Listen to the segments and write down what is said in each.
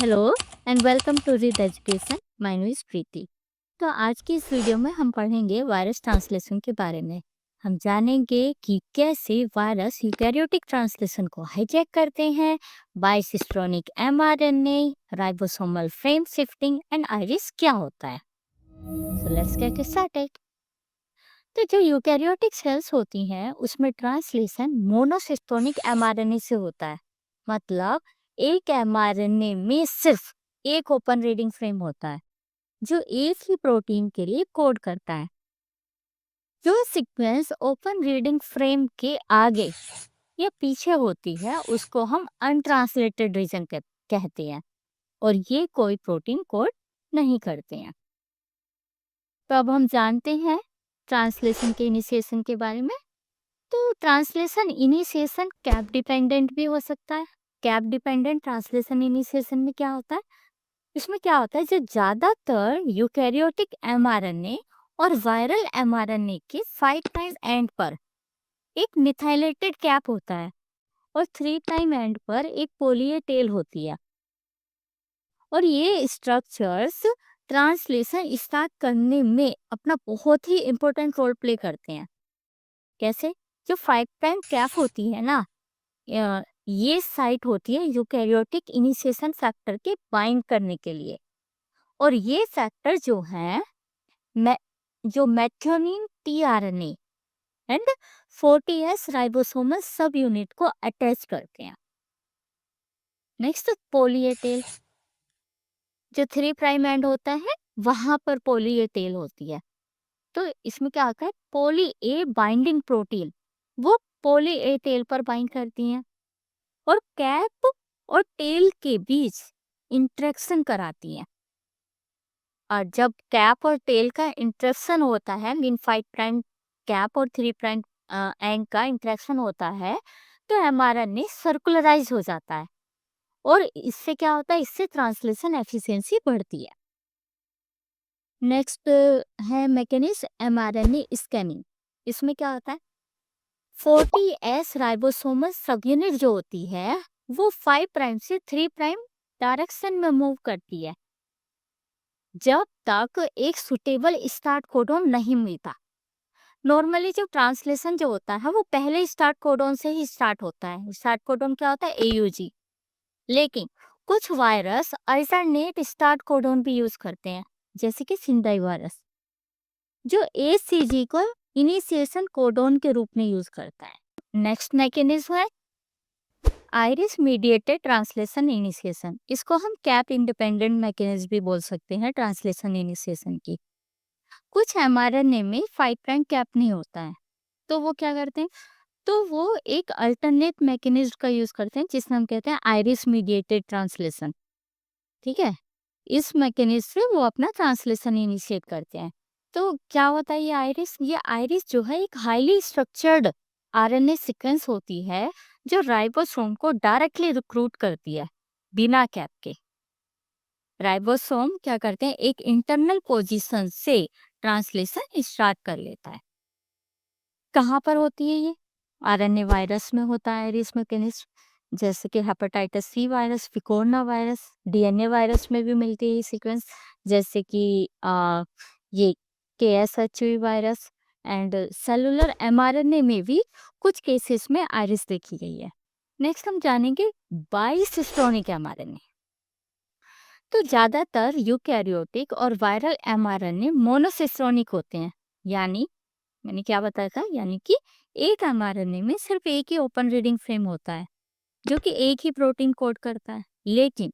Hello and welcome to Read Education. My name is Preeti. तो आज की इस वीडियो में हम पढ़ेंगे वायरस ट्रांसलेशन के बारे में। हम जानेंगे कि कैसे वायरस यूकैरियोटिक ट्रांसलेशन को हाईजैक करते हैं, bicistronic mRNA, ribosomal frame shifting and IRES क्या होता है। So let's get started. तो जो यूकैरियोटिक सेल्स होती हैं उसमें ट्रांसलेशन मोनोसिस्टोनिक एमआरएनए से होता है। मतलब एक एमआरएनए में सिर्फ एक ओपन रीडिंग फ्रेम होता है जो एक ही प्रोटीन के लिए कोड करता है। जो सीक्वेंस ओपन रीडिंग फ्रेम के आगे या पीछे होती है उसको हम अनट्रांसलेटेड रीजन कहते हैं और ये कोई प्रोटीन कोड नहीं करते हैं। तो अब हम जानते हैं ट्रांसलेशन के इनिशिएशन के बारे में। तो ट्रांसलेशन इनिशिएशन कैप डिपेंडेंट भी हो सकता है। कैप डिपेंडेंट ट्रांसलेशन इनिशिएशन में क्या होता है, इसमें क्या होता है, जो ज्यादातर यूकैरियोटिक एमआरएनए और वायरल एमआरएनए के 5 प्राइम एंड पर एक मिथाइलेटेड कैप होता है और 3 प्राइम एंड पर एक पोली ए टेल होती है। और ये स्ट्रक्चर्स ट्रांसलेशन स्टार्ट करने में अपना बहुत ही इंपॉर्टेंट रोल प्ले करते हैं। कैसे? जो 5 प्राइम कैप होती है ना, ये साइट होती है यूकैरियोटिक इनिशिएशन फैक्टर के बाइंड करने के लिए। और ये फैक्टर जो है जो methionine tRNA and 40S ribosomal सब यूनिट को अटैच करते हैं। नेक्स्ट पोली ए टेल, जो 3 प्राइम एंड होता है वहां पर पोली ए टेल होती है। तो इसमें क्या होता है, पोली ए बाइंडिंग प्रोटीन वो पोली ए टेल पर बाइंड करती हैं और कैप और टेल के बीच इंटरेक्शन कराती हैं। और जब कैप और टेल का इंटरेक्शन होता है, मीन 5 प्राइम कैप और 3 प्राइम एंड का इंटरेक्शन होता है, तो एमआरएनए सर्कुलराइज हो जाता है और इससे क्या होता है, इससे ट्रांसलेशन एफिशिएंसी बढ़ती है। नेक्स्ट है मैकेनिज्म एमआरएनए स्कैनिंग। इसमें क्या होता है, 40S राइबोसोमल सबयूनिट जो होती है वो 5 प्राइम से 3 प्राइम डायरेक्शन में मूव करती है जब तक एक सुटेबल स्टार्ट कोडोन नहीं मिलता। नॉर्मली जो ट्रांसलेशन जो होता है वो पहले स्टार्ट कोडोन से ही स्टार्ट होता है। स्टार्ट कोडोन क्या होता है, AUG। लेकिन कुछ वायरस अल्टरनेट स्टार्ट कोडोन भी यूज करते हैं, जैसे कि सिंदाई वायरस जो ACG को इनिशिएशन कोडोन के रूप में यूज करता है। नेक्स्ट मैकेनिज्म है आइरिस मीडिएटेड ट्रांसलेशन इनिशिएशन। इसको हम कैप इंडिपेंडेंट मैकेनिज्म भी बोल सकते हैं ट्रांसलेशन इनिशिएशन की। कुछ एमआरएनए में 5 प्राइम कैप नहीं होता है, तो वो क्या करते हैं, तो वो एक अल्टरनेट मैकेनिज्म का यूज करते हैं जिसमें हम कहते हैं आइरिस मीडिएटेड ट्रांसलेशन। ठीक है, इस मैकेनिज्म से वो अपना ट्रांसलेशन इनिशिएट करते हैं। तो क्या होता है ये आइरिस जो है एक हाईली स्ट्रक्चर्ड आरएनए सीक्वेंस होती है जो राइबोसोम को डायरेक्टली रिक्रूट करती है बिना कैप के। राइबोसोम क्या करते हैं, एक इंटरनल पोजीशन से ट्रांसलेशन स्टार्ट कर लेता है। कहाँ पर होती है ये, आरएनए वायरस में होता है आइरिस मैकेनिज्म, जैसे कि hepatitis C virus, picorna virus. DNA virus में भी मिलती है ये सीक्वेंस, जैसे कि ये KSHV virus. And cellular mRNA में भी कुछ केसेस में आइरिस देखी गई है। नेक्स्ट हम जानेंगे बाइसिस्ट्रोनिक एमआरएनए। तो ज्यादातर यूकैरियोटिक और वायरल एमआरएनए मोनोसिस्ट्रोनिक होते हैं। यानी मैंने क्या बताया था, यानी कि एक एमआरएनए में सिर्फ एक ही ओपन रीडिंग फ्रेम होता है जो कि एक ही प्रोटीन कोड करता है। लेकिन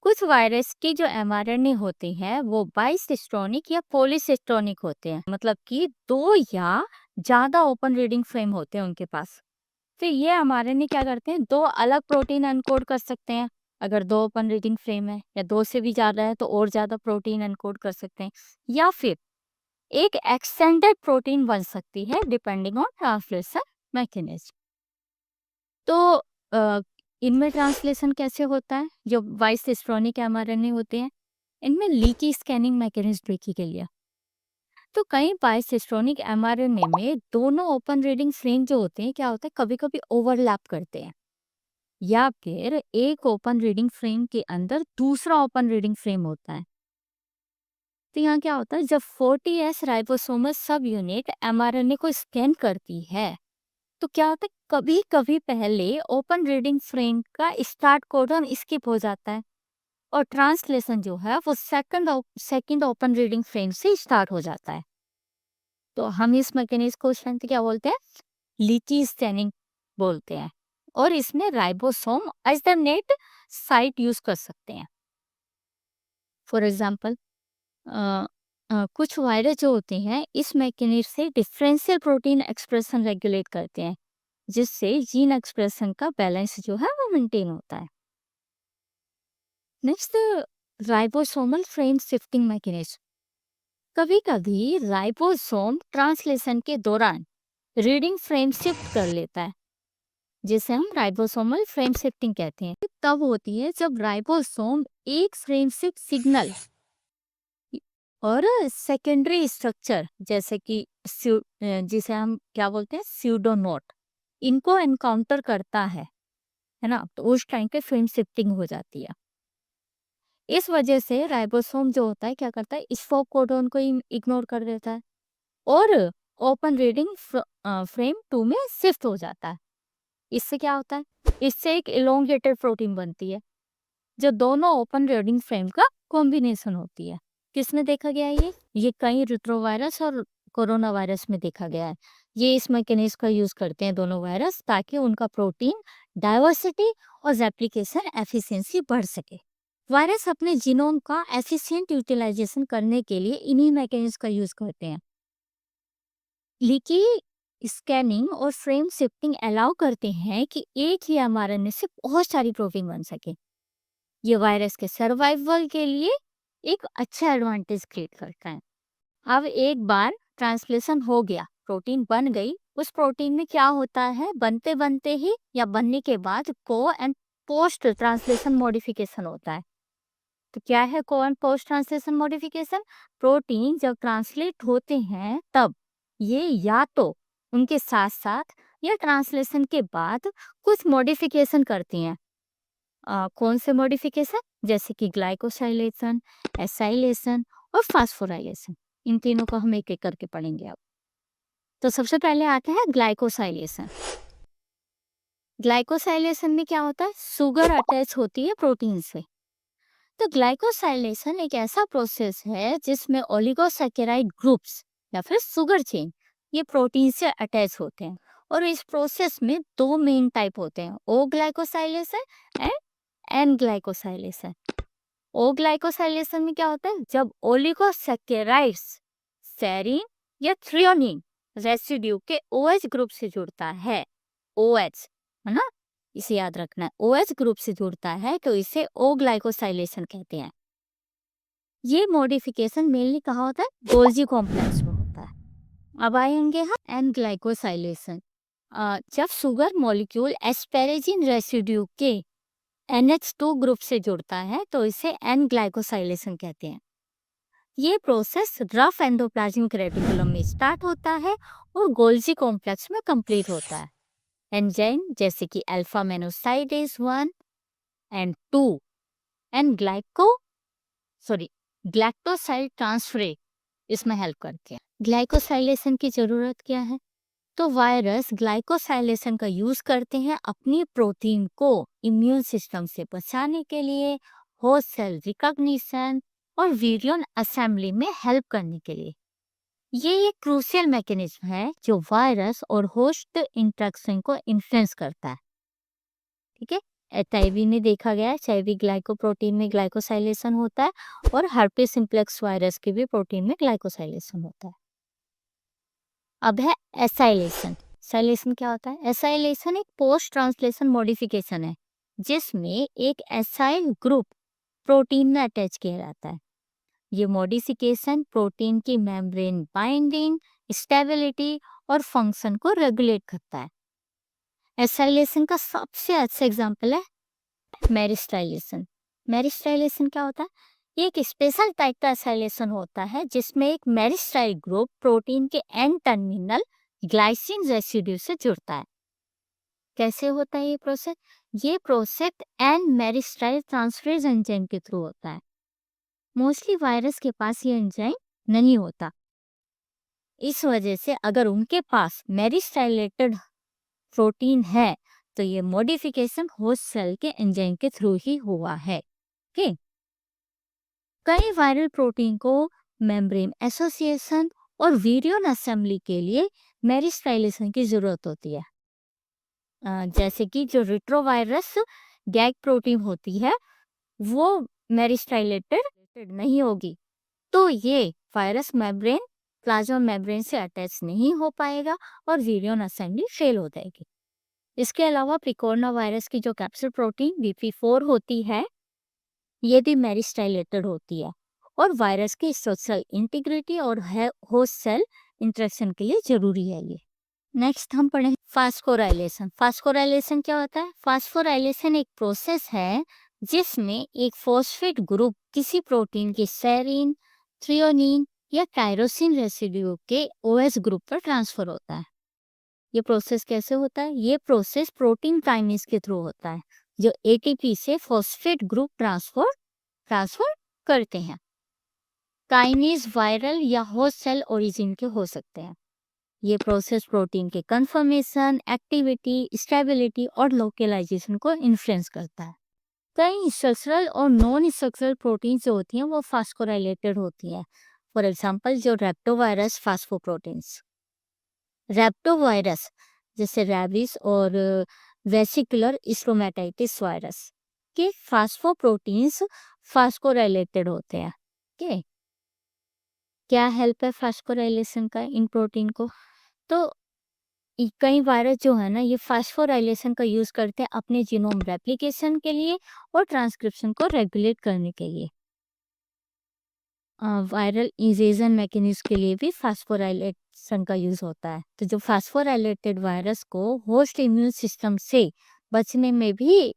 कुछ वायरस के जो एमआरएनए होते हैं वो बाइसिस्ट्रोनिक या पॉलीसिस्ट्रोनिक होते हैं, मतलब कि दो या ज्यादा ओपन रीडिंग फ्रेम होते हैं उनके पास। तो ये एमआरएनए क्या करते हैं, दो अलग प्रोटीन एनकोड कर सकते हैं। अगर दो ओपन रीडिंग फ्रेम है या दो से भी ज्यादा है तो और ज्यादा प्रोटीन एनकोड कर सकते हैं, या फिर एक एक्सटेंडेड प्रोटीन बन सकती है डिपेंडिंग ऑन ट्रांसलेशन मैकेनिज्म। तो इनमें ट्रांसलेशन कैसे होता है, जो बाइसिस्ट्रोनिक एमआरएनए होते हैं इनमें लीकी स्कैनिंग मैकेनिज्म देखी गई है। तो कई बाइसिस्ट्रोनिक एमआरएनए में दोनों ओपन रीडिंग फ्रेम जो होते हैं क्या होता है, कभी कभी ओवरलैप करते हैं। या फिर एक ओपन रीडिंग फ्रेम के अंदर दूसरा ओपन रीडिंग फ्रेम होता है। तो यहाँ क्या होता है, जब 40S राइबोसोमल सब यूनिट mRNA को स्कैन करती है तो क्या होता है, कभी कभी पहले ओपन रीडिंग फ्रेम का स्टार्ट कोडन स्किप हो जाता है और ट्रांसलेशन जो है वो सेकंड ओपन रीडिंग फ्रेम से स्टार्ट हो जाता है। तो हम इस मैकेनिज्म को स्ट्रेंथ क्या बोलते हैं, लीची स्टैनिंग बोलते हैं। और इसमें ribosome as the net site use कर सकते हैं। फॉर एग्जांपल कुछ वायरस जो होते हैं इस मैकेनिज्म से डिफरेंशियल प्रोटीन एक्सप्रेशन रेगुलेट करते हैं, जिससे जीन एक्सप्रेशन का बैलेंस जो है वो मेंटेन होता है। Next, ribosomal frame shifting mechanism. कभी कभी राइबोसोम ट्रांसलेशन के दौरान रीडिंग फ्रेम शिफ्ट कर लेता है, जिसे हम राइबोसोमल फ्रेम शिफ्टिंग कहते हैं। तब होती है जब राइबोसोम एक फ्रेम शिफ्ट सिग्नल और सेकेंडरी स्ट्रक्चर जैसे कि जिसे हम क्या बोलते हैं, स्यूडोनोट, इनको एनकाउंटर करता है ना, तो उस टाइम पे फ्रेम शिफ्टिंग हो जाती है। इस वजह से राइबोसोम जो होता है क्या करता है, इस फोक कोडोन को इग्नोर कर देता है और ओपन रीडिंग फ्रेम 2 में शिफ्ट हो जाता है। इससे क्या होता है, इससे एक इलोंगेटेड प्रोटीन बनती है जो दोनों ओपन रीडिंग फ्रेम का कॉम्बिनेशन होती है। किसमें देखा गया है ये कई रिट्रोवायरस और कोरोना वायरस में देखा गया है। ये इस मैकेनिज्म का यूज करते हैं दोनों वायरस, ताकि उनका प्रोटीन डाइवर्सिटी और एप्लीकेशन एफिशिएंसी बढ़ सके। वायरस अपने जीनोम का एफिशिएंट यूटिलाइजेशन करने के लिए इन्हीं मैकेनिज्म का यूज करते हैं। लीकी स्कैनिंग और फ्रेम शिफ्टिंग अलाउ करते हैं कि एक ही mRNA से बहुत सारी प्रोटीन बन सके। ये वायरस के सर्वाइवल के लिए एक अच्छा एडवांटेज क्रिएट करता है। अब एक बार ट्रांसलेशन हो गया, प्रोटीन बन गई, उस प्रोटीन में क्या होता है, बनते बनते ही या बनने के बाद को एंड पोस्ट ट्रांसलेशन मॉडिफिकेशन होता है। तो क्या है को and post translation modification? Protein जब ट्रांसलेट होते हैं तब ये या तो उनके साथ साथ या ट्रांसलेशन के बाद कुछ मॉडिफिकेशन करती हैं। कौन से मॉडिफिकेशन? जैसे कि ग्लाइकोसाइलेशन, एसाइलेशन और फास्फोराइलेशन। इन तीनों को हम एक एक करके पढ़ेंगे अब। तो सबसे पहले आता है ग्लाइकोसाइलेशन। ग्लाइकोसाइलेशन में क्या होता है, शुगर अटैच होती है प्रोटीन से। तो ग्लाइकोसाइलेशन एक ऐसा प्रोसेस है जिसमें ओलिगोसैकेराइड ग्रुप्स या फिर शुगर चेन ये प्रोटीन से अटैच होते हैं। और इस प्रोसेस में दो मेन टाइप होते हैं, O glycosylation and N glycosylation. O glycosylation में क्या होता है, जब ओलिगोसैकेराइड्स सेरीन या थ्रियोनिन रेसिड्यू के OH ग्रुप से जुड़ता है, OH है ना, इसे याद रखना है, OH ग्रुप से जुड़ता है तो इसे ओ ग्लाइकोसाइलेशन कहते हैं। ये मॉडिफिकेशन मेनली कहाँ होता है, गोल्जी कॉम्प्लेक्स में होता है। अब आएंगे हम एन ग्लाइकोसाइलेशन। जब शुगर मॉलिक्यूल एस्पेरेजिन रेसिड्यू के NH2 ग्रुप से जुड़ता है तो इसे एन ग्लाइकोसाइलेशन कहते हैं। ये प्रोसेस रफ एंडोप्लाज्मिक रेटिकुलम में स्टार्ट होता है और गोल्जी कॉम्प्लेक्स में कंप्लीट होता है। एंजाइम जैसे कि अल्फा मेनोसाइडेज 1 एंड 2 एंड ग्लैक्टोसाइड ट्रांसफरेज इसमें हेल्प करते हैं। ग्लाइकोसाइलेशन की जरूरत क्या है, तो वायरस ग्लाइकोसाइलेशन का यूज करते हैं अपनी प्रोटीन को इम्यून सिस्टम से बचाने के लिए, होस्ट सेल रिकॉग्निशन और वीरियन असेंबली में हेल्प करने के लिए। ये एक क्रूशियल मैकेनिज्म है जो वायरस और होस्ट इंटरेक्शन को इन्फ्लुएंस करता है। ठीक है, HIV में देखा गया है, HIV ग्लाइकोप्रोटीन में ग्लाइकोसाइलेशन होता है और हर्पेस सिम्प्लेक्स वायरस के भी प्रोटीन में ग्लाइकोसाइलेशन होता है। अब है एसाइलेशन। एसाइलेशन क्या होता है, एसाइलेशन एक पोस्ट ट्रांसलेशन मॉडिफिकेशन है जिसमें एक एसाइल ग्रुप प्रोटीन में अटैच किया जाता है। ये मॉडिफिकेशन प्रोटीन की मेम्ब्रेन बाइंडिंग, स्टेबिलिटी और फंक्शन को रेगुलेट करता है। एसाइलेशन का सबसे अच्छा एग्जांपल है मेरिस्टाइलेशन। मेरिस्टाइलेशन क्या होता है, ये एक स्पेशल टाइप का एसाइलेशन होता है जिसमें एक मेरिस्टाइल ग्रुप प्रोटीन के एन टर्मिनल ग्लाइसिन रेसिड्यू से जुड़ता है। कैसे होता है ये प्रोसेस? ये प्रोसेस एन मेरिस्टाइल ट्रांसफरेज एंजाइम के थ्रू होता है। मोस्टली वायरस के पास ये एंजाइम नहीं होता। इस वजह से अगर उनके पास मेरिस्टाइलेटेड प्रोटीन है तो ये मॉडिफिकेशन होस्ट सेल के एंजाइम के थ्रू ही हुआ है। ठीक, कई वायरल प्रोटीन को मेम्ब्रेन एसोसिएशन और विरियन असेंबली के लिए मेरिस्टाइलेशन की जरूरत होती है। जैसे कि जो रिट्रोवायरस गैग प्रोटीन होती है वो मेरिस्टाइलेटेड नहीं होगी, तो ये वायरस मेम्ब्रेन प्लाज्मा मेम्ब्रेन से अटैच नहीं हो पाएगा और विरियन असेंबली फेल हो जाएगी। इसके अलावा प्रिकोरोना वायरस की जो कैप्सिड प्रोटीन BP4 होती है ये भी मेरिस्टाइलेटेड होती है और वायरस की सोशल इंटीग्रिटी और होस्ट सेल इंटरेक्शन के लिए जरूरी है ये। नेक्स्ट हम पढ़ेंगे फास्फोराइलेशन। फास्फोराइलेशन क्या होता है? फास्फोराइलेशन एक प्रोसेस है जिसमें एक फॉस्फेट ग्रुप किसी प्रोटीन के सेरीन, थ्रियोनिन या टायरोसिन रेसिड्यू के OH ग्रुप पर ट्रांसफर होता है। ये प्रोसेस कैसे होता है? ये प्रोसेस प्रोटीन काइनेज के थ्रू होता है जो ATP से फॉस्फेट ग्रुप ट्रांसफर करते हैं। काइनेज वायरल या होस्ट सेल ओरिजिन के हो सकते हैं। ये प्रोसेस प्रोटीन के कन्फर्मेशन, एक्टिविटी, स्टेबिलिटी और लोकलाइजेशन को इन्फ्लुएंस करता है। कई स्ट्रक्चरल और नॉन स्ट्रक्चरल प्रोटीन जो होती हैं वो फास्फोराइलेटेड होती हैं। फॉर एग्जांपल जो रेप्टोवायरस फास्फोप्रोटीन्स, रेप्टोवायरस जैसे रैबिस और वेसिकुलर स्टोमेटाइटिस वायरस के फास्फोप्रोटीन्स फास्फोराइलेटेड होते हैं। ओके, क्या हेल्प है फास्फोराइलेशन का इन प्रोटीन को? तो कई वायरस जो है ना ये फास्फोराइलेशन का यूज करते हैं अपने जीनोम रेप्लिकेशन के लिए और ट्रांसक्रिप्शन को रेगुलेट करने के लिए। वायरल इवेजन मैकेनिज्म के लिए भी फास्फोराइलेशन का यूज होता है। तो जो फास्फोराइलेटेड वायरस को होस्ट इम्यून सिस्टम से बचने में भी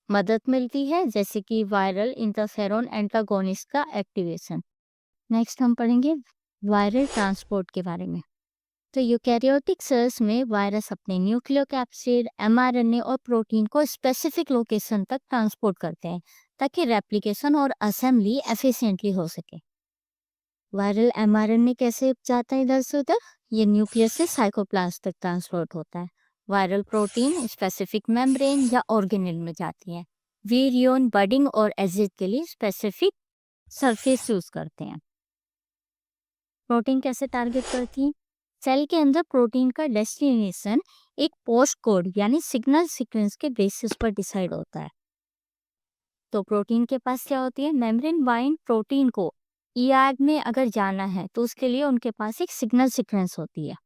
मदद मिलती है, जैसे कि वायरल इंटरफेरॉन एंटागोनिस्ट का एक्टिवेशन। नेक्स्ट हम पढ़ेंगे वायरल ट्रांसपोर्ट के बारे में। तो यूकैरियोटिक सेल्स में वायरस अपने न्यूक्लियोकैप्सिड, mRNA और प्रोटीन को स्पेसिफिक लोकेशन तक ट्रांसपोर्ट करते हैं ताकि रेप्लिकेशन और असेंबली एफिशिएंटली हो सके। वायरल mRNA कैसे जाता है इधर से उधर? ये न्यूक्लियस से साइटोप्लाज्म तक ट्रांसपोर्ट होता है। वायरल प्रोटीन स्पेसिफिक मेम्ब्रेन या ऑर्गेनेल में जाती है। विरियन, बडिंग और एजिड के लिए स्पेसिफिक सरफेस यूज करते हैं। प्रोटीन कैसे टारगेट करती है? सेल के अंदर प्रोटीन का डेस्टिनेशन एक पोस्ट कोड यानी सिग्नल सीक्वेंस के बेसिस पर डिसाइड होता है। तो प्रोटीन के पास क्या होती है? मेम्ब्रेन बाइंड प्रोटीन को ER में अगर जाना है तो उसके लिए उनके पास एक सिग्नल सीक्वेंस होती है।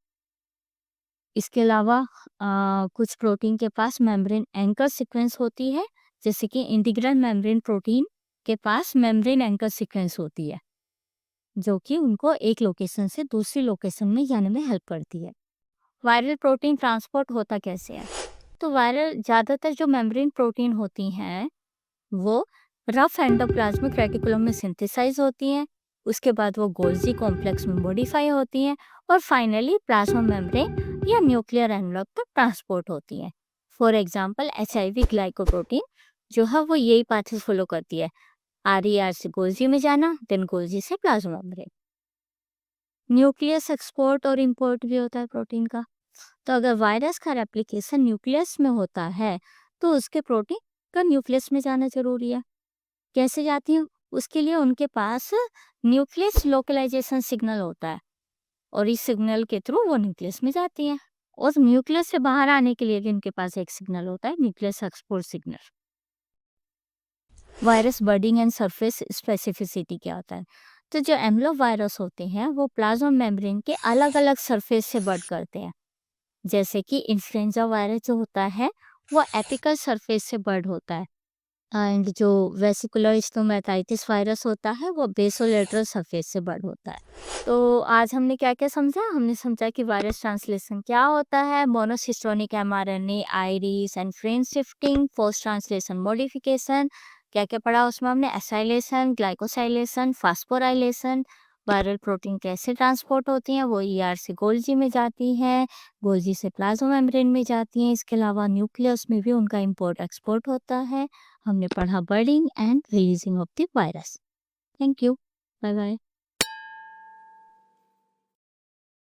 इसके अलावा कुछ प्रोटीन के पास मेम्ब्रेन एंकर सीक्वेंस होती है, जैसे कि इंटीग्रल मेम्ब्रेन प्रोटीन के पास मेम्ब्रेन एंकर सीक्वेंस होती है जो कि उनको एक लोकेशन से दूसरी लोकेशन में जाने में हेल्प करती है। वायरल प्रोटीन ट्रांसपोर्ट होता कैसे है? तो वायरल ज़्यादातर जो मेम्ब्रेन प्रोटीन होती हैं वो रफ एंडोप्लाज्मिक रेटिकुलम में सिंथेसाइज होती हैं, उसके बाद वो गोल्जी कॉम्प्लेक्स में मॉडिफाई होती हैं और फाइनली प्लाज्मा मेम्ब्रेन या न्यूक्लियर एनवलप तक ट्रांसपोर्ट होती हैं। फॉर एग्जांपल HIV ग्लाइकोप्रोटीन जो है वो यही पाथवे फॉलो करती है, RER से गोल्जी में जाना, देन गोल्जी से प्लाज्मा मेम्ब्रेन। न्यूक्लियस एक्सपोर्ट और इंपोर्ट भी होता है प्रोटीन का। तो अगर वायरस का रेप्लिकेशन न्यूक्लियस में होता है तो उसके प्रोटीन का न्यूक्लियस में जाना जरूरी है। कैसे जाती है? उसके लिए उनके पास न्यूक्लियस लोकलाइजेशन सिग्नल होता है और इस सिग्नल के थ्रू वो न्यूक्लियस में जाती है। और न्यूक्लियस से बाहर आने के लिए भी उनके पास एक सिग्नल होता है, nucleus export signal. Virus budding and surface specificity क्या होता है? तो जो एम्लो वायरस होते हैं वो प्लाज्मा मेम्ब्रेन के अलग अलग सरफेस से बर्ड करते हैं। जैसे कि इन्फ्लुएंजा वायरस जो होता है वो एपिकल सरफेस से बर्ड होता है एंड जो वेसिकुलर स्टोमेटाइटिस वायरस होता है वो बेसोलेटरल सरफेस से बर्ड होता है। तो आज हमने क्या क्या समझा? हमने समझा कि वायरस ट्रांसलेशन क्या होता है, monocistronic mRNA, iris and frame shifting, post translation modification, क्या क्या पढ़ा उसमें हमने? Acylation, glycosylation, phosphorylation, viral protein कैसे ट्रांसपोर्ट होती हैं, वो ईआर से गोल्जी में जाती हैं, गोल्जी से प्लाज्मा मेम्ब्रेन में जाती हैं। इसके अलावा न्यूक्लियस में भी उनका इंपोर्ट एक्सपोर्ट होता है। हमने पढ़ा budding and releasing of the virus. Thank you. Bye bye.